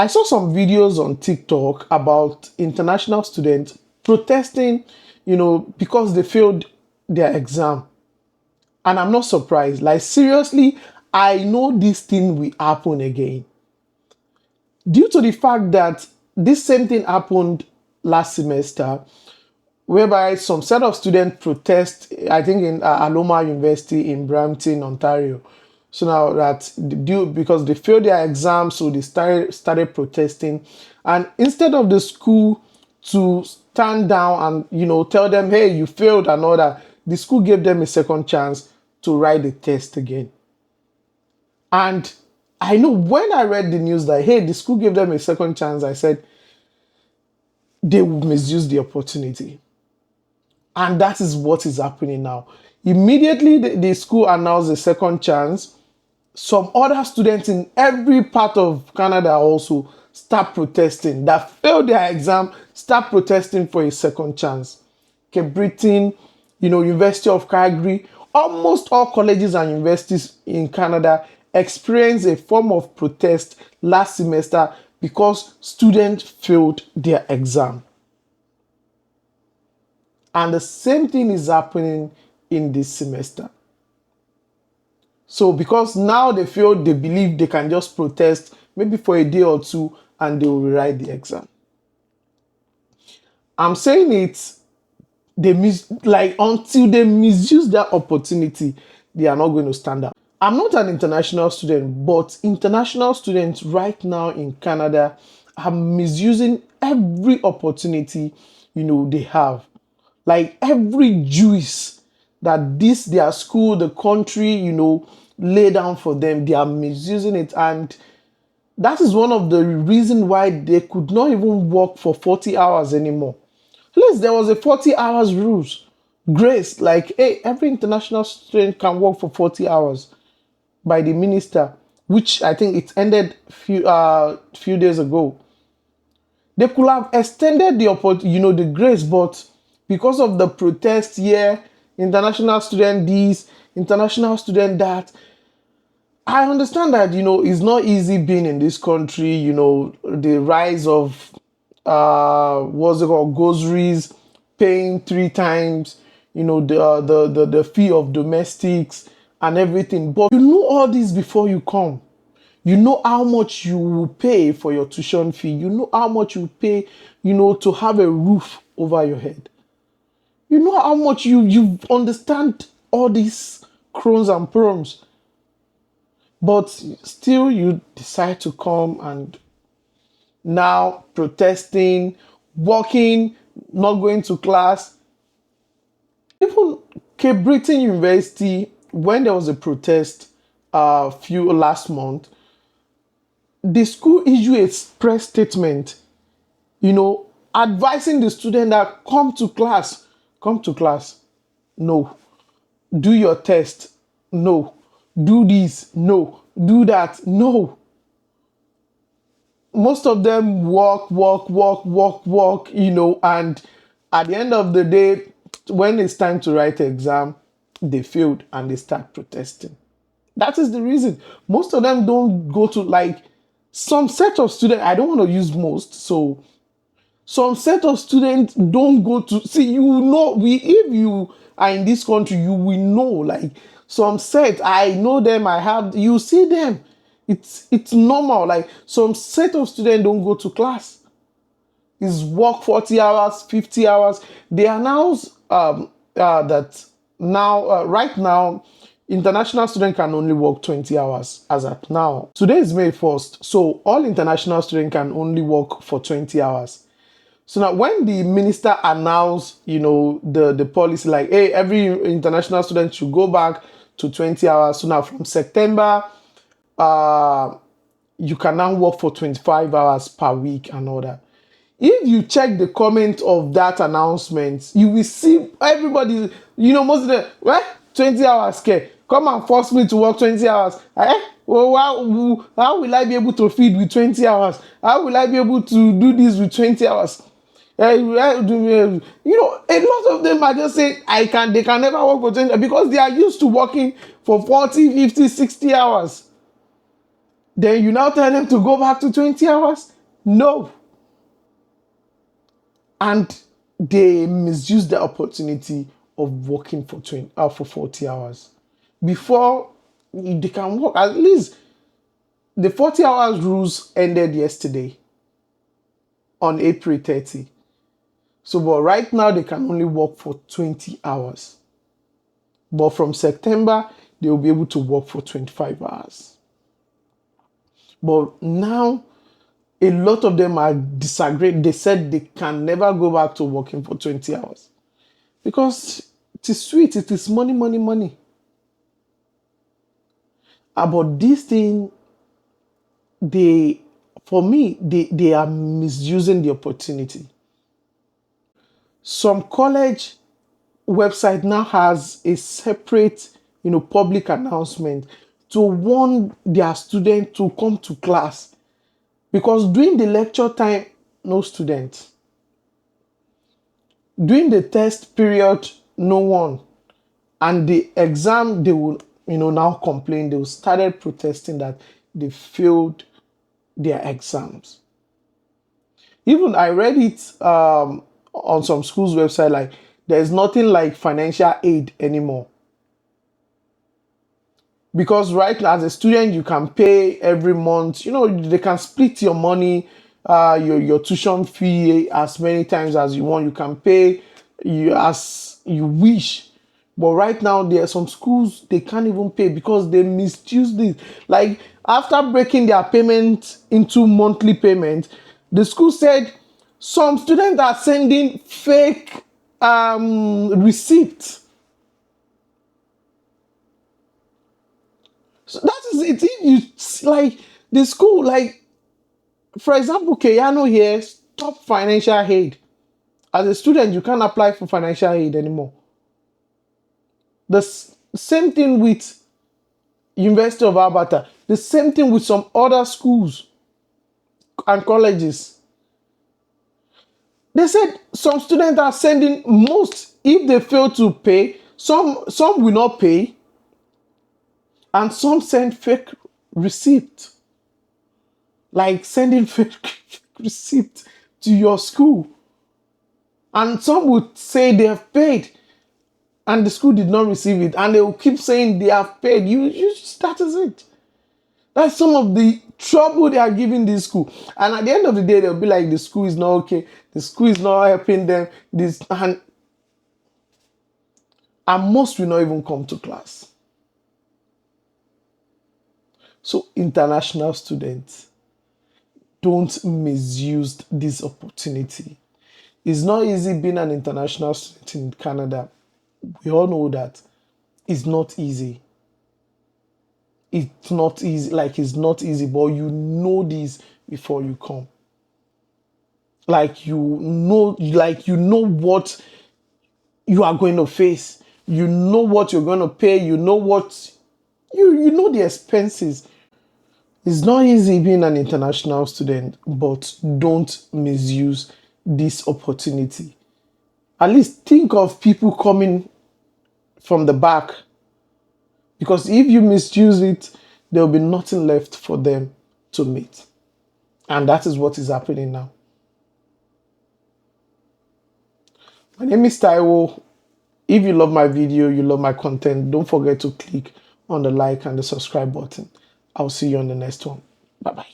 I saw some videos on TikTok about international students protesting, because they failed their exam. And I'm not surprised. Like, seriously, I know this thing will happen again. Due to the fact that this same thing happened last semester, whereby some set of students protest, I think in Aloma University in Brampton, Ontario. So now that because they failed their exam, so they started protesting, and instead of the school to stand down and tell them, hey, you failed and all that, the school gave them a second chance to write the test again. And I know when I read the news that, hey, the school gave them a second chance, I said they will misuse the opportunity. And that is what is happening now. Immediately, the school announced a second chance. Some other students in every part of Canada also start protesting. That failed their exam, start protesting for a second chance. Cape Breton, University of Calgary, almost all colleges and universities in Canada experienced a form of protest last semester because students failed their exam. And the same thing is happening in this semester. So because now they feel, they believe they can just protest maybe for a day or two and they will rewrite the exam. I'm saying it, until they misuse that opportunity, they are not going to stand up. I'm not an international student, but international students right now in Canada are misusing every opportunity, they have. Like every juice that their school, the country, lay down for them, they are misusing it. And that is one of the reasons why they could not even work for 40 hours anymore. At least there was a 40 hours rules. Grace, like, hey, every international student can work for 40 hours by the minister, which I think it ended few days ago. They could have extended the grace, but because of the protest here, international student this, international student that, I understand that, it's not easy being in this country, the rise of, what's it called, groceries, paying 3 times, the fee of domestics and everything. But you know all this before you come. You know how much you will pay for your tuition fee. You know how much you pay, to have a roof over your head. You know how much you understand all these crons and pros. But still you decide to come and now protesting, walking, not going to class. Even Cape Breton University, when there was a protest last month, the school issued a press statement, advising the student that come to class. No. Do your test. No. Do this. No. Do that. No. Most of them walk, and at the end of the day, when it's time to write exam, they failed and they start protesting. That is the reason. Most of them don't go to, some set of students, I don't want to use most, so some set of students don't go to, if you are in this country, you will know, some set, I know them, you see them. It's normal. Some set of students don't go to class. It's work 40 hours, 50 hours. They announce that now, right now, international students can only work 20 hours as at now. Today is May 1st, so all international students can only work for 20 hours. So now when the minister announced, the policy, hey, every international student should go back to 20 hours. So now from September, you can now work for 25 hours per week and all that. If you check the comment of that announcement, you will see everybody, most of them, 20 hours, okay, come and force me to work 20 hours. Well, how will I be able to feed with 20 hours? How will I be able to do this with 20 hours? A lot of them are just saying, they can never work for 20 because they are used to working for 40, 50, 60 hours. Then you now tell them to go back to 20 hours? No. And they misuse the opportunity of working for 40 hours. Before they can work, at least the 40 hours rules ended yesterday on April 30. So, but right now they can only work for 20 hours. But from September, they will be able to work for 25 hours. But now, a lot of them are disagreed. They said they can never go back to working for 20 hours. Because it is sweet, it is money, money, money. But this thing, for me, they are misusing the opportunity. Some college website now has a separate, public announcement to warn their students to come to class, because during the lecture time, no students. During the test period, no one. And the exam, they will, now complain. They started protesting that they failed their exams. Even I read it on some schools' website, like there's nothing like financial aid anymore. Because right now, as a student, you can pay every month. They can split your money, your tuition fee as many times as you want. You can pay as you wish. But right now, there are some schools they can't even pay because they misuse this. Like after breaking their payment into monthly payment, the school said some students are sending fake receipts. So that is it. If you like the school, like for example, Keyano here, stop financial aid. As a student, you can't apply for financial aid anymore. The same thing with University of Alberta. The same thing with some other schools and colleges. They said some students are sending most if they fail to pay. Some will not pay, and some send fake receipt. Like sending fake receipt to your school. And some would say they have paid and the school did not receive it. And they will keep saying they have paid. That is it. That's some of the trouble they are giving this school. And at the end of the day, they'll be like, the school is not okay. The school is not helping them. And most will not even come to class. So international students, don't misuse this opportunity. It's not easy being an international student in Canada. We all know that. It's not easy. It's not easy. Like, it's not easy, but you know this before you come. Like you know what you are going to face. You know what you're going to pay. You know what you know the expenses. It's not easy being an international student, but don't misuse this opportunity. At least think of people coming from the back, because if you misuse it, there will be nothing left for them to meet. And that is what is happening now. My name is Taiwo. If you love my video, you love my content, don't forget to click on the like and the subscribe button. I'll see you on the next one. Bye-bye.